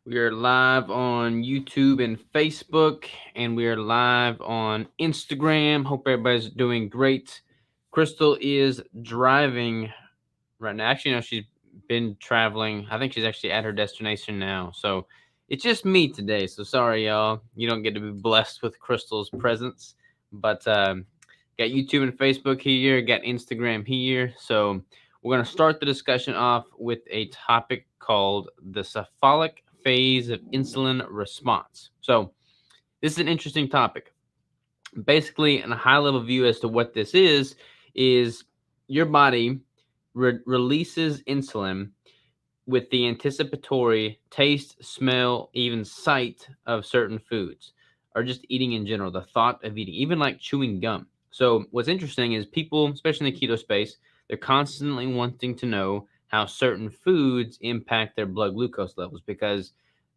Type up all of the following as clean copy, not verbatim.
We are live on YouTube and Facebook, and we are live on Instagram. Hope everybody's doing great. Crystal is driving right now. Actually, no, she's been traveling. I think she's actually at her destination now. So it's just me today. So sorry, y'all. You don't get to be blessed with Crystal's presence. But got YouTube and Facebook here, got Instagram here. So we're going to start the discussion off with a topic called the cephalic phase of insulin response. So this is an interesting topic. Basically, in a high level view as to what this is your body releases insulin with the anticipatory taste, smell, even sight of certain foods, or just eating in general, the thought of eating, even like chewing gum. So, what's interesting is people, especially in the keto space, they're constantly wanting to know how certain foods impact their blood glucose levels because,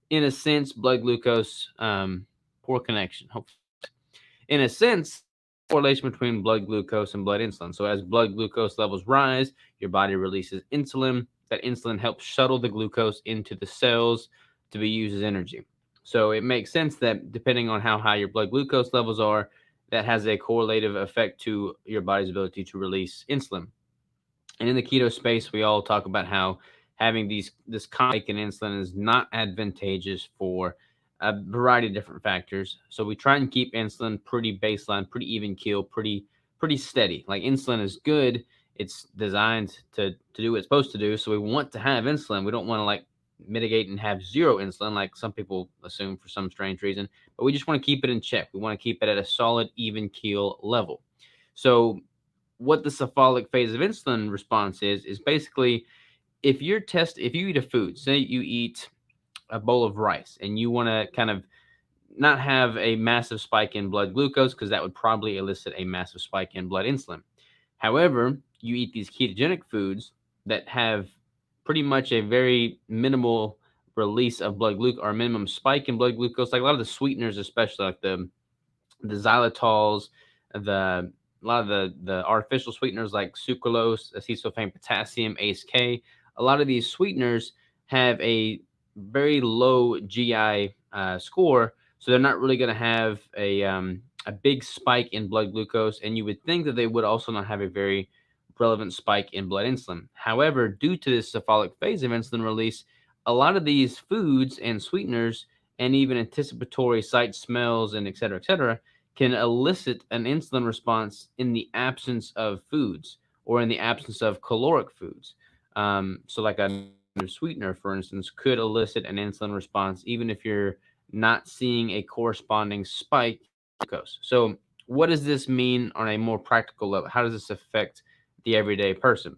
in a sense, blood glucose, poor connection, hopefully in a sense, correlation between blood glucose and blood insulin. So as blood glucose levels rise, your body releases insulin. That insulin helps shuttle the glucose into the cells to be used as energy. So it makes sense that depending on how high your blood glucose levels are, that has a correlative effect to your body's ability to release insulin. And in the keto space, we all talk about how having this spike in insulin is not advantageous for a variety of different factors. So we try and keep insulin pretty baseline, pretty even keel, pretty steady. Like insulin is good. It's designed to do what it's supposed to do. So we want to have insulin. We don't want to like mitigate and have zero insulin like some people assume for some strange reason. But we just want to keep it in check. We want to keep it at a solid even keel level. So what the cephalic phase of insulin response is basically if you eat a food, say you eat a bowl of rice and you want to kind of not have a massive spike in blood glucose because that would probably elicit a massive spike in blood insulin. However, you eat these ketogenic foods that have pretty much a very minimal release of blood glucose or minimum spike in blood glucose, like a lot of the sweeteners, especially like the xylitols, the a lot of the artificial sweeteners like sucralose, acetylsulfame potassium, ACE-K. A lot of these sweeteners have a very low GI score, so they're not really going to have a big spike in blood glucose, and you would think that they would also not have a very relevant spike in blood insulin. However, due to this cephalic phase of insulin release, a lot of these foods and sweeteners and even anticipatory sight smells and et cetera, can elicit an insulin response in the absence of foods or in the absence of caloric foods. So, like a sweetener, for instance, could elicit an insulin response even if you're not seeing a corresponding spike in glucose. So, what does this mean on a more practical level? How does this affect the everyday person?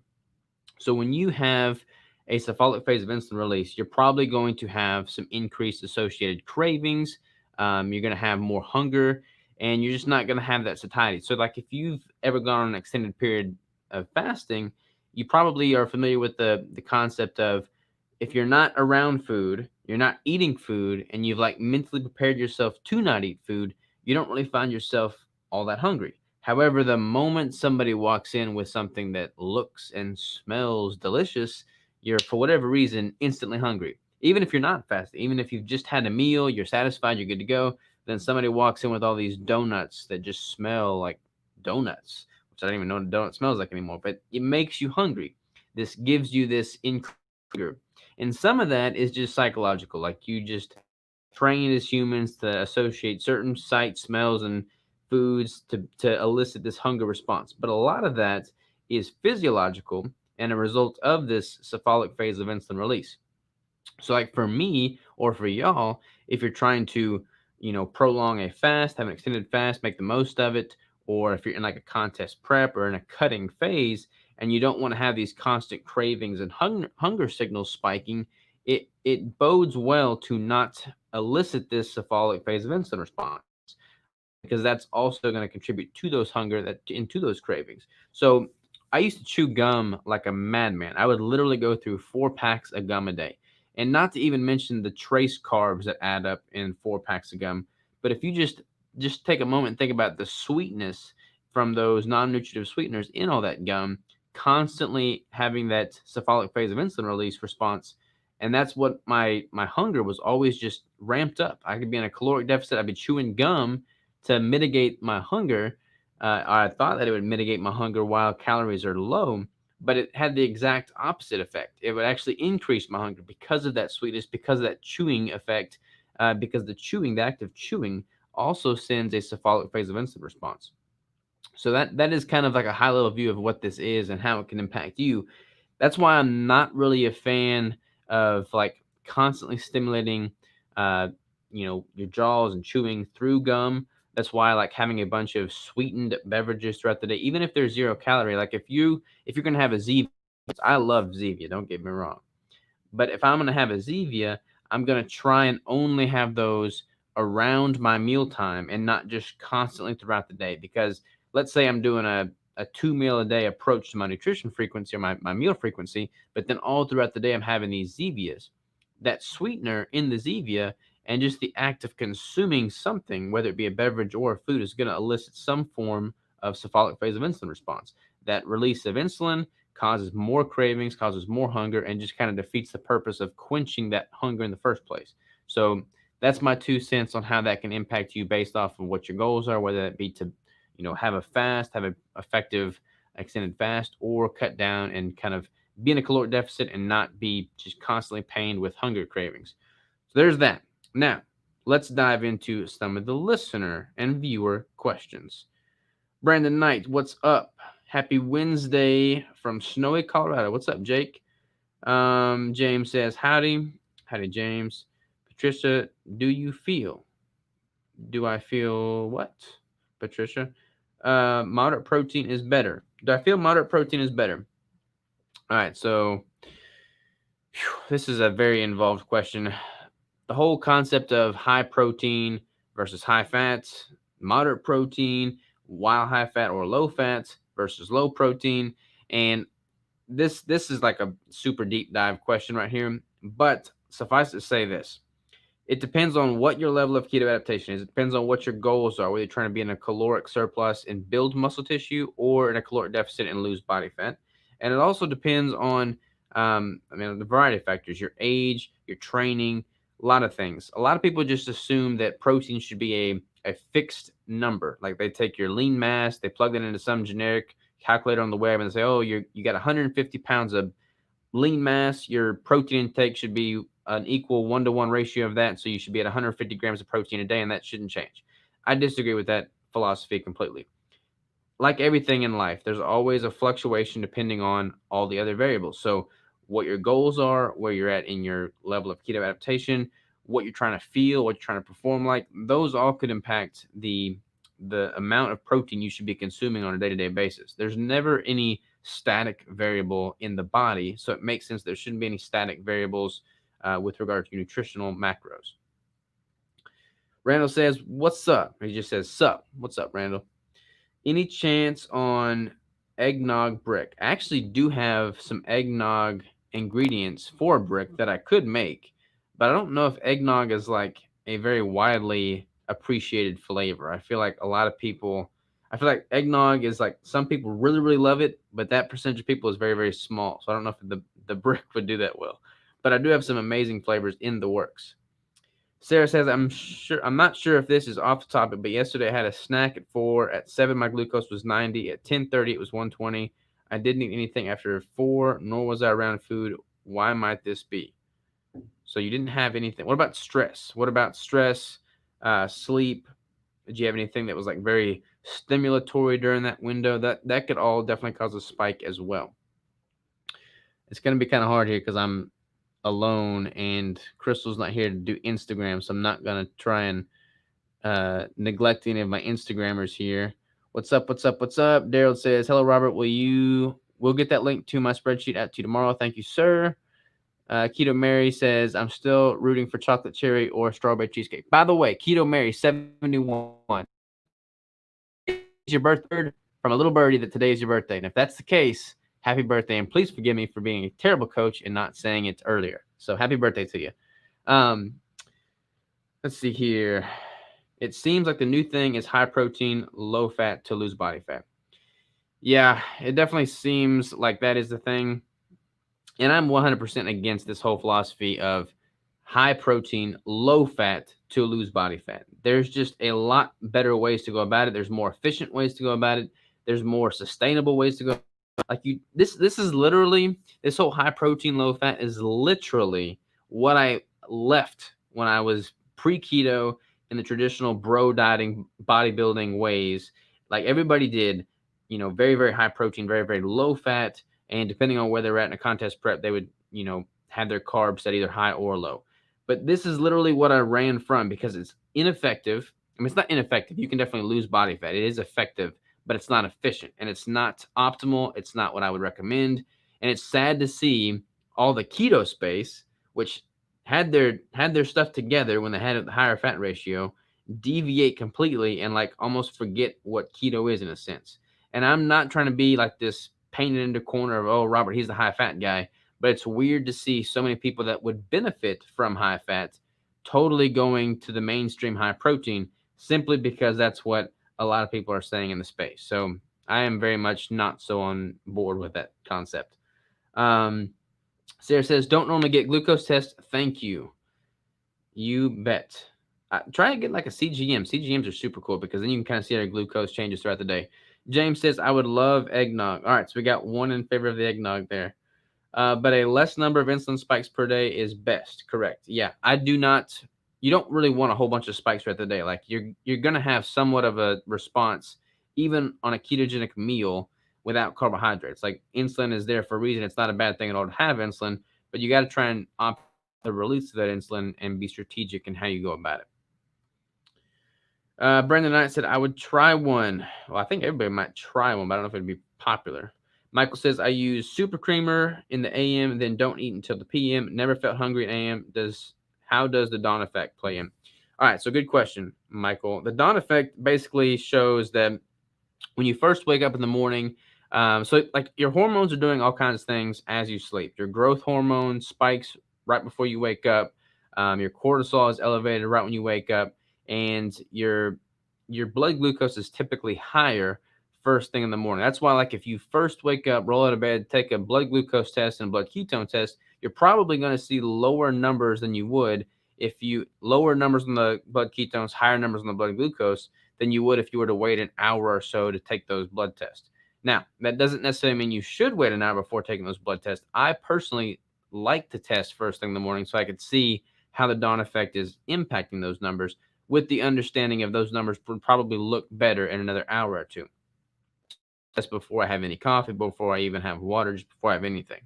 So when you have a cephalic phase of insulin release, you're probably going to have some increased associated cravings. You're going to have more hunger, and you're just not going to have that satiety. So, like if you've ever gone on an extended period of fasting, you probably are familiar with the concept of if you're not around food, you're not eating food, and you've like mentally prepared yourself to not eat food, you don't really find yourself all that hungry. However, the moment somebody walks in with something that looks and smells delicious, you're, for whatever reason, instantly hungry. Even if you're not fasting, even if you've just had a meal, you're satisfied, you're good to go, then somebody walks in with all these donuts that just smell like donuts, which I don't even know what a donut smells like anymore, but it makes you hungry. This gives you this increased hunger. And some of that is just psychological, like you just trained as humans to associate certain sights, smells, and foods to elicit this hunger response. But a lot of that is physiological and a result of this cephalic phase of insulin release. So, like for me or for y'all, if you're trying to, prolong a fast, have an extended fast, make the most of it, or if you're in like a contest prep or in a cutting phase and you don't want to have these constant cravings and hunger signals spiking, it bodes well to not elicit this cephalic phase of insulin response because that's also going to contribute to those hunger that into those cravings. So I used to chew gum like a madman. I would literally go through 4 packs of gum a day. And not to even mention the trace carbs that add up in 4 packs of gum. But if you just take a moment and think about the sweetness from those non-nutritive sweeteners in all that gum, constantly having that cephalic phase of insulin release response And that's what my hunger was always just ramped up. I could be in a caloric deficit. I'd be chewing gum to mitigate my hunger. I thought that it would mitigate my hunger while calories are low, but it had the exact opposite effect. It would actually increase my hunger because of that sweetness, because of that chewing effect, because the act of chewing also sends a cephalic phase of insulin response. So that is kind of like a high level view of what this is and how it can impact you. That's why I'm not really a fan of like constantly stimulating, uh, your jaws and chewing through gum. That's why I like having a bunch of sweetened beverages throughout the day, even if they're 0 calorie. Like if you're gonna have a Zevia, I love Zevia. Don't get me wrong, but if I'm gonna have a Zevia, I'm gonna try and only have those around my mealtime and not just constantly throughout the day. Because let's say I'm doing a 2 meal a day approach to my nutrition frequency or my meal frequency, but then all throughout the day I'm having these Zevias. That sweetener in the Zevia and just the act of consuming something, whether it be a beverage or a food, is going to elicit some form of cephalic phase of insulin response. That release of insulin causes more cravings, causes more hunger, and just kind of defeats the purpose of quenching that hunger in the first place. So that's my 2 cents on how that can impact you based off of what your goals are, whether that be to, have a fast, have an effective extended fast, or cut down and kind of be in a caloric deficit and not be just constantly pained with hunger cravings. So there's that. Now, let's dive into some of the listener and viewer questions. Brandon Knight, what's up? Happy Wednesday from snowy Colorado. What's up, Jake? James says, howdy. Howdy, James. Patricia, do you feel? Do I feel what? Patricia? Moderate protein is better. Do I feel moderate protein is better? All right, so this is a very involved question. The whole concept of high protein versus high fats, moderate protein, while high fat or low fats versus low protein, and this is like a super deep dive question right here. But suffice to say this: it depends on what your level of keto adaptation is. It depends on what your goals are, whether you're trying to be in a caloric surplus and build muscle tissue or in a caloric deficit and lose body fat. And it also depends on, the variety of factors, your age, your training, a lot of things. A lot of people just assume that protein should be a fixed number. Like they take your lean mass, they plug that into some generic calculator on the web and they say, oh, you got 150 pounds of lean mass, your protein intake should be an equal 1-to-1 ratio of that. So you should be at 150 grams of protein a day, and that shouldn't change. I disagree with that philosophy completely. Like everything in life, there's always a fluctuation depending on all the other variables. So what your goals are, where you're at in your level of keto adaptation, what you're trying to feel, what you're trying to perform like, those all could impact the amount of protein you should be consuming on a day-to-day basis. There's never any static variable in the body, so it makes sense there shouldn't be any static variables with regard to nutritional macros. Randall says, what's up? He just says, sup. What's up, Randall? Any chance on eggnog brick? I actually do have some eggnog ingredients for a brick that I could make, but I don't know if eggnog is like a very widely appreciated flavor. I feel like eggnog is like some people really, really love it, but that percentage of people is very, very small. So I don't know if the brick would do that well. But I do have some amazing flavors in the works. Sarah says, I'm not sure if this is off the topic, but yesterday I had a snack at 4. At 7, my glucose was 90. At 10:30, it was 120. I didn't eat anything after 4, nor was I around food. Why might this be? So you didn't have anything. What about stress? Sleep? Did you have anything that was like very stimulatory during that window? That could all definitely cause a spike as well. It's going to be kind of hard here because I'm alone and Crystal's not here to do Instagram, so I'm not going to try and neglect any of my Instagrammers here. What's up? Daryl says, hello, Robert. We'll get that link to my spreadsheet out to you tomorrow. Thank you, sir. Keto Mary says, I'm still rooting for chocolate cherry or strawberry cheesecake. By the way, Keto Mary 71. It's your birthday from a little birdie that today is your birthday. And if that's the case, happy birthday. And please forgive me for being a terrible coach and not saying it earlier. So happy birthday to you. Let's see here. It seems like the new thing is high protein, low fat to lose body fat. Yeah, it definitely seems like that is the thing. And I'm 100% against this whole philosophy of high protein, low fat to lose body fat. There's just a lot better ways to go about it. There's more efficient ways to go about it. There's more sustainable ways to go. Like this is literally, this whole high protein, low fat is literally what I left when I was pre keto in the traditional bro dieting bodybuilding ways. Like everybody did, very, very high protein, very, very low fat. And depending on where they're at in a contest prep, they would, have their carbs at either high or low. But this is literally what I ran from because it's ineffective. I mean, it's not ineffective. You can definitely lose body fat. It is effective, but it's not efficient and it's not optimal. It's not what I would recommend. And it's sad to see all the keto space, which had their stuff together when they had the higher fat ratio, deviate completely and like almost forget what keto is in a sense. And I'm not trying to be like this painted into corner of, oh, Robert, he's the high fat guy. But it's weird to see so many people that would benefit from high fat totally going to the mainstream high protein simply because that's what a lot of people are saying in the space. So I am very much not so on board with that concept. Sarah says, don't normally get glucose test. Thank you. You bet. Try to get like a CGM. CGMs are super cool because then you can kind of see how your glucose changes throughout the day. James says, I would love eggnog. All right, so we got one in favor of the eggnog there. But a less number of insulin spikes per day is best. Correct. Yeah, I do not. You don't really want a whole bunch of spikes throughout the day. Like you're going to have somewhat of a response even on a ketogenic meal without carbohydrates. Like insulin is there for a reason. It's not a bad thing at all to have insulin, but you got to try and opt the release of that insulin and be strategic in how you go about it. Brandon Knight said, I would try one. Well, I think everybody might try one, but I don't know if it'd be popular. Michael says, I use super creamer in the AM, then don't eat until the PM. Never felt hungry in AM. How does the dawn effect play in? All right, so good question, Michael. The dawn effect basically shows that when you first wake up in the morning, so like your hormones are doing all kinds of things as you sleep. Your growth hormone spikes right before you wake up. Your cortisol is elevated right when you wake up, and your blood glucose is typically higher first thing in the morning. That's why, like, if you first wake up, roll out of bed, take a blood glucose test and a blood ketone test, you're probably going to see lower numbers than you would if you lower numbers on the blood ketones, higher numbers on the blood glucose than you would if you were to wait an hour or so to take those blood tests. Now, that doesn't necessarily mean you should wait an hour before taking those blood tests. I personally like to test first thing in the morning so I could see how the dawn effect is impacting those numbers, with the understanding of those numbers would probably look better in another hour or two. That's before I have any coffee, before I even have water, just before I have anything.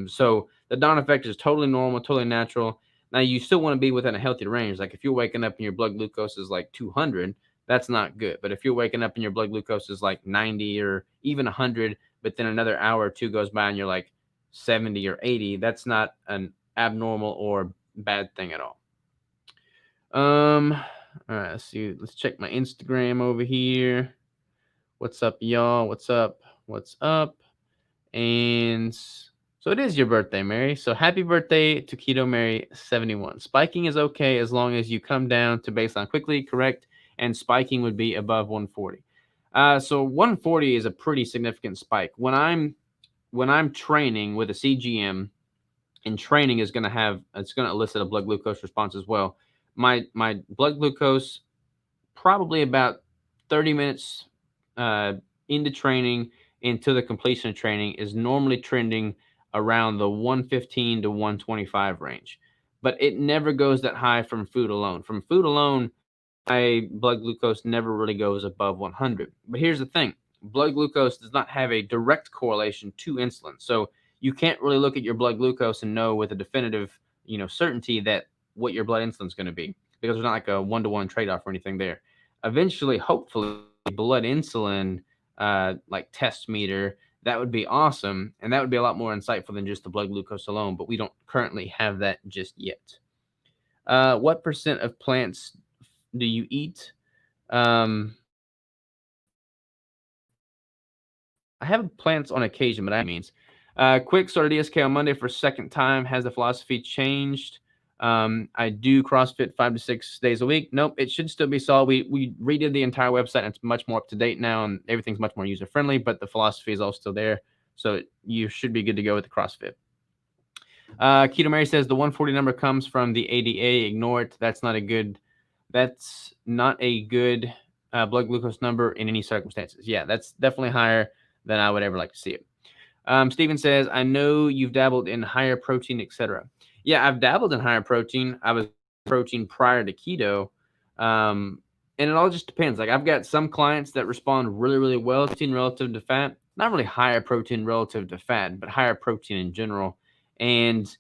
So the dawn effect is totally normal, totally natural. Now, you still want to be within a healthy range. Like if you're waking up and your blood glucose is like 200, that's not good. But if you're waking up and your blood glucose is like 90 or even 100, but then another hour or two goes by and you're like 70 or 80, that's not an abnormal or bad thing at all. All right, let's see. Let's check my Instagram over here. What's up, y'all? What's up? What's up? And so it is your birthday, Mary. So happy birthday to Keto Mary 71. Spiking is okay as long as you come down to baseline quickly, correct? And spiking would be above 140. So 140 is a pretty significant spike. When I'm training with a CGM, and training is going to elicit a blood glucose response as well. My blood glucose probably about 30 minutes into training, into the completion of training, is normally trending around the 115 to 125 range. But it never goes that high from food alone. From food alone, my blood glucose never really goes above 100. But here's the thing. Blood glucose does not have a direct correlation to insulin. So you can't really look at your blood glucose and know with a definitive, certainty that what your blood insulin is going to be, because there's not like a one-to-one trade-off or anything there. Eventually, hopefully, blood insulin like test meter, that would be awesome, and that would be a lot more insightful than just the blood glucose alone, but we don't currently have that just yet. What percent of plants do you eat? I have plants on occasion, but that means quick started DSK on Monday for a second time. Has the philosophy changed? I do CrossFit 5 to 6 days a week. Nope, it should still be solid. We redid the entire website, and it's much more up to date now, and everything's much more user friendly. But the philosophy is all still there, so you should be good to go with the CrossFit. Keto Mary says the 140 number comes from the ADA. Ignore it. That's not a good blood glucose number in any circumstances. Yeah, that's definitely higher than I would ever like to see it. Steven says, I know you've dabbled in higher protein, etc. Yeah, I've dabbled in higher protein. I was protein prior to keto. And it all just depends. Like I've got some clients that respond really, really well to protein relative to fat. Not really higher protein relative to fat, but higher protein in general. And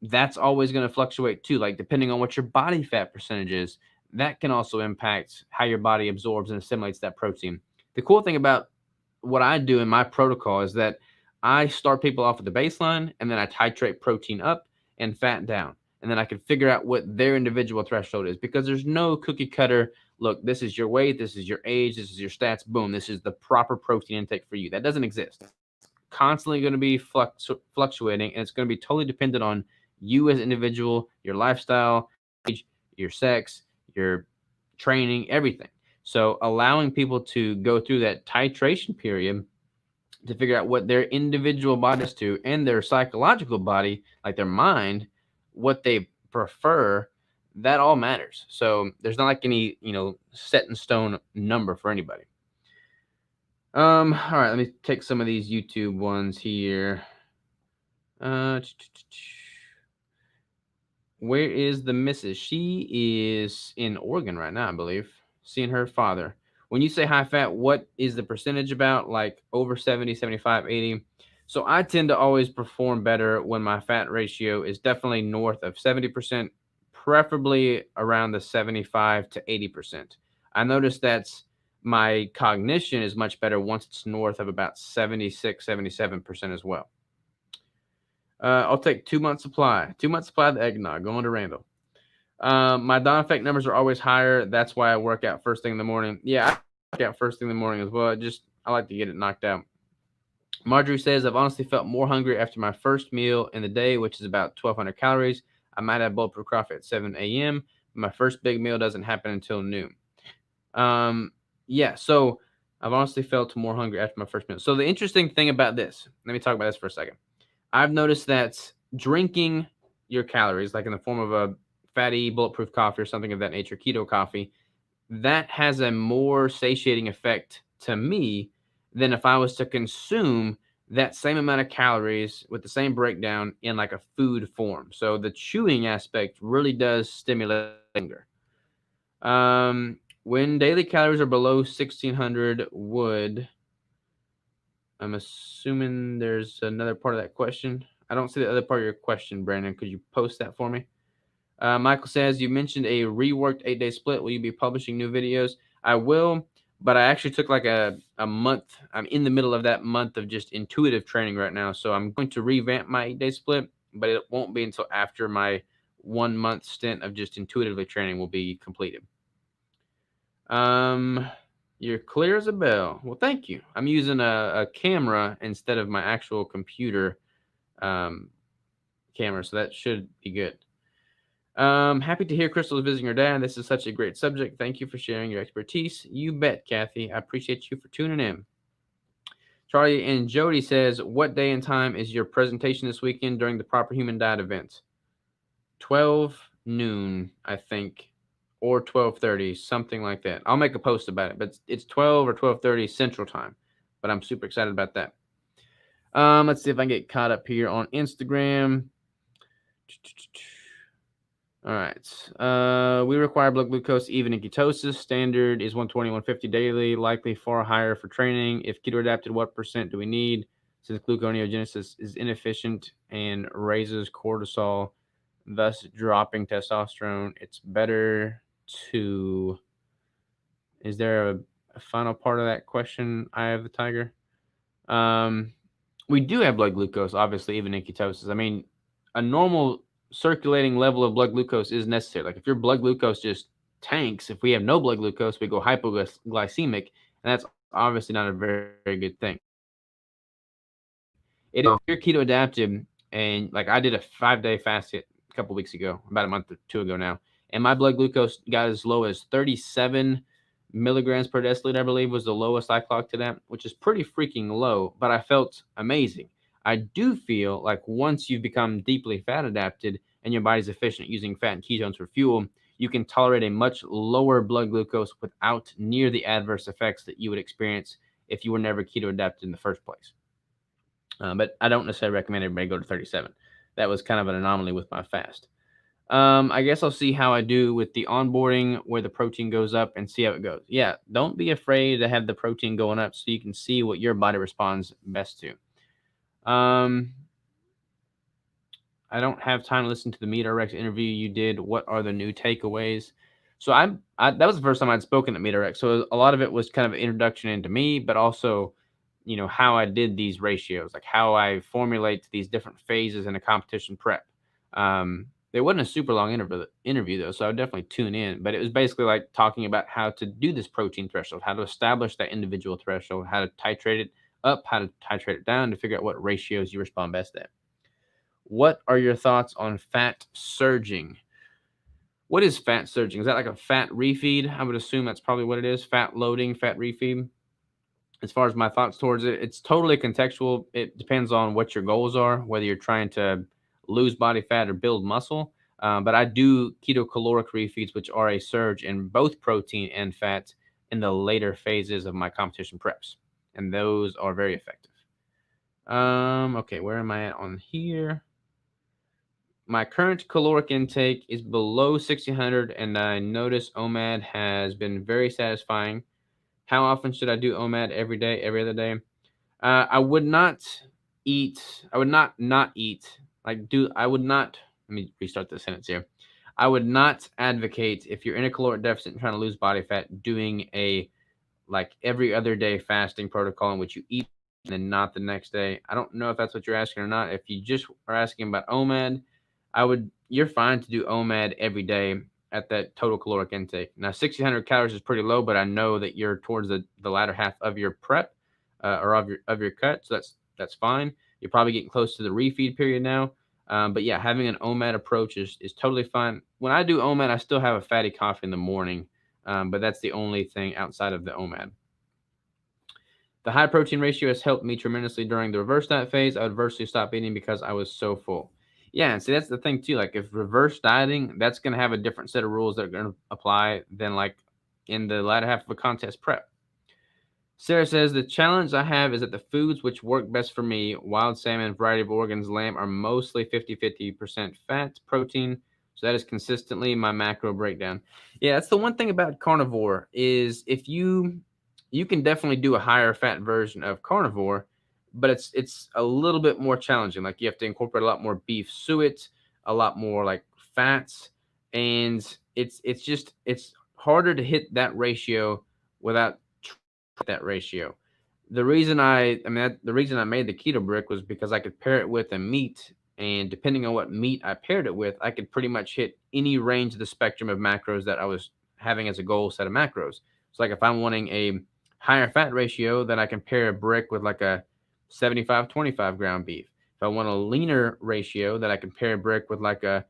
that's always going to fluctuate too. Like depending on what your body fat percentage is, that can also impact how your body absorbs and assimilates that protein. The cool thing about what I do in my protocol is that I start people off at the baseline and then I titrate protein up and fat down. And then I can figure out what their individual threshold is because there's no cookie cutter. Look, this is your weight, this is your age, this is your stats. Boom, this is the proper protein intake for you. That doesn't exist. It's constantly going to be fluctuating, and it's going to be totally dependent on you as an individual, your lifestyle, age, your sex, your training, everything. So allowing people to go through that titration period to figure out what their individual bodies to and their psychological body, like their mind, what they prefer, that all matters. So there's not like any, set in stone number for anybody. All right, let me take some of these YouTube ones here. Where is the missus? She is in Oregon right now, I believe, seeing her father. When you say high fat, what is the percentage about? Like over 70, 75, 80? So I tend to always perform better when my fat ratio is definitely north of 70%, preferably around the 75 to 80%. I notice that's my cognition is much better once it's north of about 76, 77% as well. I'll take 2 months supply. 2 months supply of the eggnog. Going to Randall. My Dawn effect numbers are always higher. That's why I work out first thing in the morning. Yeah, I work out first thing in the morning as well. I like to get it knocked out. Marjorie says, I've honestly felt more hungry after my first meal in the day, which is about 1,200 calories. I might have bulletproof coffee at 7 a.m. My first big meal doesn't happen until noon. Yeah, so I've honestly felt more hungry after my first meal. So the interesting thing about this, let me talk about this for a second. I've noticed that drinking your calories, like in the form of a fatty bulletproof coffee or something of that nature, keto coffee, that has a more satiating effect to me than if I was to consume that same amount of calories with the same breakdown in like a food form. So the chewing aspect really does stimulate hunger. When daily calories are below 1,600 would... I'm assuming there's another part of that question. I don't see the other part of your question, Brandon. Could you post that for me? Michael says, you mentioned a reworked 8-day split. Will you be publishing new videos? I will, but I actually took like a month. I'm in the middle of that month of just intuitive training right now. So I'm going to revamp my 8-day split, but it won't be until after my 1 month stint of just intuitively training will be completed. You're clear as a bell. Well, thank you. I'm using a camera instead of my actual computer camera, so that should be good. Happy to hear Crystal is visiting her dad. This is such a great subject. Thank you for sharing your expertise. You bet, Kathy. I appreciate you for tuning in. Charlie and Jody says, what day and time is your presentation this weekend during the Proper Human Diet event? 12 noon, I think. Or 12:30, something like that. I'll make a post about it, but it's 12 or 12:30 Central Time. But I'm super excited about that. Let's see if I can get caught up here on Instagram. All right. We require blood glucose even in ketosis. Standard is 120, 150 daily, likely far higher for training. If keto adapted, what percent do we need? Since gluconeogenesis is inefficient and raises cortisol, thus dropping testosterone, it's better to... Is there a final part of that question, Eye of the Tiger? We do have blood glucose, obviously, even in ketosis. I mean, a normal circulating level of blood glucose is necessary. Like if your blood glucose just tanks, if we have no blood glucose, we go hypoglycemic, and that's obviously not a very, very good thing. If you're keto adapted, and like I did a 5-day fast a couple weeks ago, about a month or two ago now, and my blood glucose got as low as 37 milligrams per deciliter, I believe was the lowest I clocked to that, which is pretty freaking low, but I felt amazing. I do feel like once you've become deeply fat adapted and your body's efficient at using fat and ketones for fuel, you can tolerate a much lower blood glucose without near the adverse effects that you would experience if you were never keto adapted in the first place. But I don't necessarily recommend everybody go to 37. That was kind of an anomaly with my fast. I guess I'll see how I do with the onboarding where the protein goes up and see how it goes. Yeah, don't be afraid to have the protein going up so you can see what your body responds best to. Um, I don't have time to listen to the MeatRx interview you did. What are the new takeaways? So that was the first time I'd spoken at MeatRx. So a lot of it was kind of an introduction into me, but also, how I did these ratios, like how I formulate these different phases in a competition prep. It wasn't a super long interview though, so I would definitely tune in. But it was basically like talking about how to do this protein threshold, how to establish that individual threshold, how to titrate it up, how to titrate it down to figure out what ratios you respond best at. What are your thoughts on fat surging? What is fat surging? Is that like a fat refeed? I would assume that's probably what it is. Fat loading, fat refeed. As far as my thoughts towards it, it's totally contextual. It depends on what your goals are, whether you're trying to lose body fat or build muscle. But I do ketocaloric refeeds, which are a surge in both protein and fat in the later phases of my competition preps. And those are very effective. Okay, where am I at on here? My current caloric intake is below 1600, and I notice OMAD has been very satisfying. How often should I do OMAD? Every day, every other day? I would not eat. I would not eat. I would not. Let me restart the sentence here. I would not advocate if you're in a caloric deficit and trying to lose body fat, doing a like every other day fasting protocol in which you eat and then not the next day. I don't know if that's what you're asking or not. If you just are asking about OMAD, you're fine to do OMAD every day at that total caloric intake. Now, 1600 calories is pretty low, but I know that you're towards the latter half of your prep or of your cut, so that's fine. You're probably getting close to the refeed period now. But yeah, having an OMAD approach is totally fine. When I do OMAD, I still have a fatty coffee in the morning, but that's the only thing outside of the OMAD. The high protein ratio has helped me tremendously during the reverse diet phase. I would virtually stop eating because I was so full. Yeah, and see that's the thing too. Like if reverse dieting, that's going to have a different set of rules that are going to apply than like in the latter half of a contest prep. Sarah says the challenge I have is that the foods which work best for me, wild salmon, variety of organs, lamb, are mostly 50-50% fat, protein. So that is consistently my macro breakdown. Yeah, that's the one thing about carnivore is if you can definitely do a higher fat version of carnivore, but it's a little bit more challenging. Like you have to incorporate a lot more beef suet, a lot more like fats, and it's harder to hit that ratio without that ratio. The reason I made the keto brick was because I could pair it with a meat, and depending on what meat I paired it with, I could pretty much hit any range of the spectrum of macros that I was having as a goal set of macros. So like if I'm wanting a higher fat ratio, then I can pair a brick with like a 75-25 ground beef. If I want a leaner ratio, then I can pair a brick with like a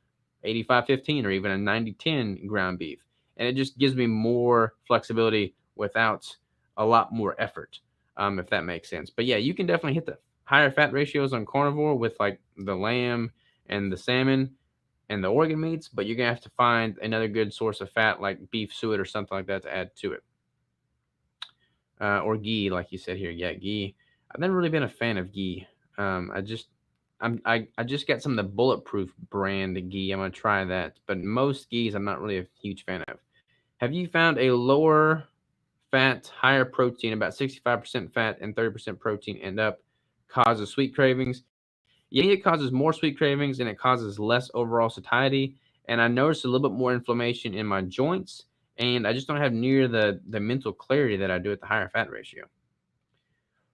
85-15 or even a 90-10 ground beef. And it just gives me more flexibility without a lot more effort, if that makes sense. But yeah, you can definitely hit the higher fat ratios on carnivore with like the lamb and the salmon and the organ meats, but you're gonna have to find another good source of fat like beef suet or something like that to add to it. Or ghee, like you said here. Yeah, ghee. I've never really been a fan of ghee. I just got some of the bulletproof brand ghee. I'm gonna try that, but most ghees I'm not really a huge fan of. Have you found a lower fat, higher protein, about 65% fat and 30% protein and up, causes sweet cravings? Yeah, it causes more sweet cravings and it causes less overall satiety. And I noticed a little bit more inflammation in my joints, and I just don't have near the mental clarity that I do at the higher fat ratio.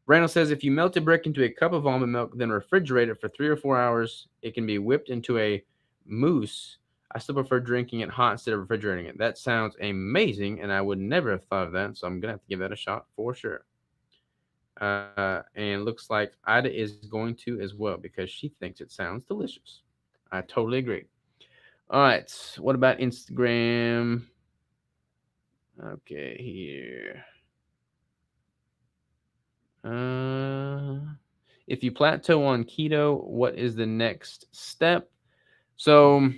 Randall says if you melt a brick into a cup of almond milk, then refrigerate it for 3 or 4 hours, it can be whipped into a mousse. I still prefer drinking it hot instead of refrigerating it. That sounds amazing, and I would never have thought of that, so I'm going to have to give that a shot for sure. And looks like Ida is going to as well because she thinks it sounds delicious. I totally agree. All right, what about Instagram? Okay, here. If you plateau on keto, what is the next step? So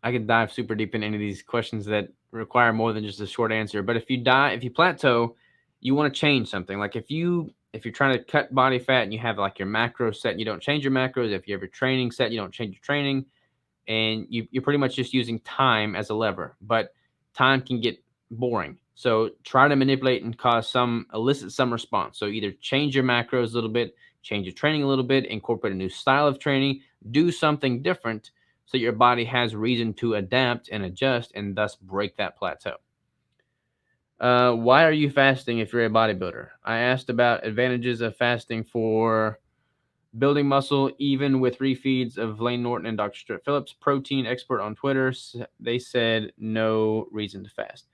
I could dive super deep in any of these questions that require more than just a short answer. But if you plateau, you want to change something. Like if you're trying to cut body fat and you have like your macros set, and you don't change your macros. If you have your training set, you don't change your training, and you're pretty much just using time as a lever. But time can get boring. So try to manipulate and elicit some response. So either change your macros a little bit, change your training a little bit, incorporate a new style of training, do something different so your body has reason to adapt and adjust and thus break that plateau. Why are you fasting if you're a bodybuilder? I asked about advantages of fasting for building muscle, even with refeeds of Lane Norton and Dr. Stuart Phillips, protein expert on Twitter. They said no reason to fast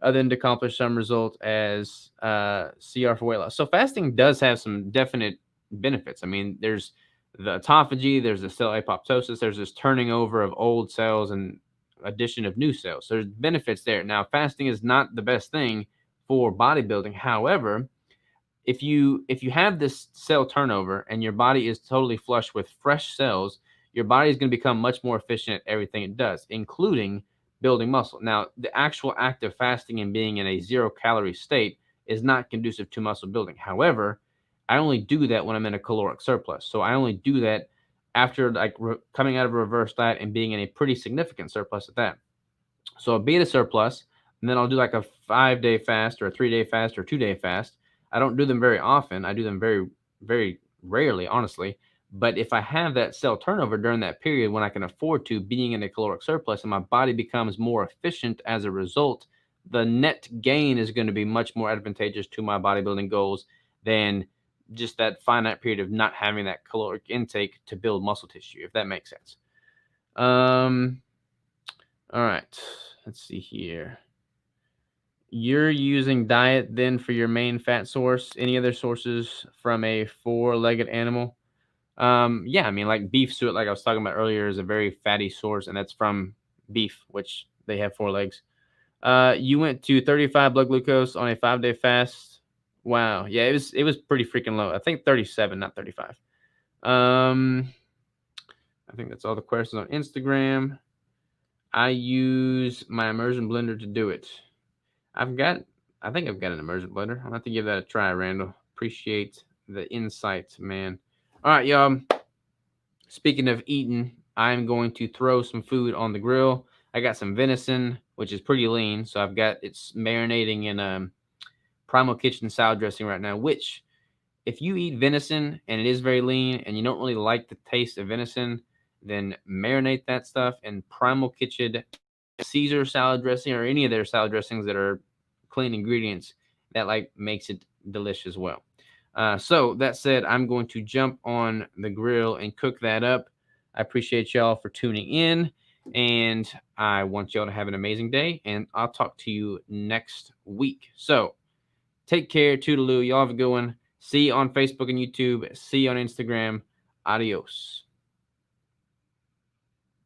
other than to accomplish some result as CR for weight loss. So fasting does have some definite benefits. I mean, there's the autophagy, there's the cell apoptosis, there's this turning over of old cells and addition of new cells. So there's benefits there. Now, fasting is not the best thing for bodybuilding. However, if you have this cell turnover and your body is totally flush with fresh cells, your body is going to become much more efficient at everything it does, including building muscle. Now, the actual act of fasting and being in a 0-calorie state is not conducive to muscle building. However, I only do that when I'm in a caloric surplus. So I only do that after coming out of a reverse diet and being in a pretty significant surplus at that. So I'll be at a surplus, and then I'll do like a 5-day fast or a 3-day fast or 2-day fast. I don't do them very often. I do them very, very rarely, honestly. But if I have that cell turnover during that period when I can afford to, being in a caloric surplus, and my body becomes more efficient as a result, the net gain is going to be much more advantageous to my bodybuilding goals than just that finite period of not having that caloric intake to build muscle tissue, if that makes sense. All right, let's see here. You're using diet then for your main fat source. Any other sources from a 4-legged animal? Yeah, I mean, like beef suet, like I was talking about earlier, is a very fatty source, and that's from beef, which they have 4 legs. You went to 35 blood glucose on a 5-day fast. Wow, yeah, it was pretty freaking low. I think 37, not 35. I think that's all the questions on Instagram. I use my immersion blender to do it. I think I've got an immersion blender. I'll have to give that a try, Randall. Appreciate the insights, man. All right, y'all. Speaking of eating, I'm going to throw some food on the grill. I got some venison, which is pretty lean. So it's marinating in Primal Kitchen salad dressing right now, which if you eat venison and it is very lean and you don't really like the taste of venison, then marinate that stuff in Primal Kitchen Caesar salad dressing or any of their salad dressings that are clean ingredients. That makes it delicious as well. So that said, I'm going to jump on the grill and cook that up. I appreciate y'all for tuning in, and I want y'all to have an amazing day, and I'll talk to you next week. So take care. Toodaloo. Y'all have a good one. See you on Facebook and YouTube. See you on Instagram. Adios.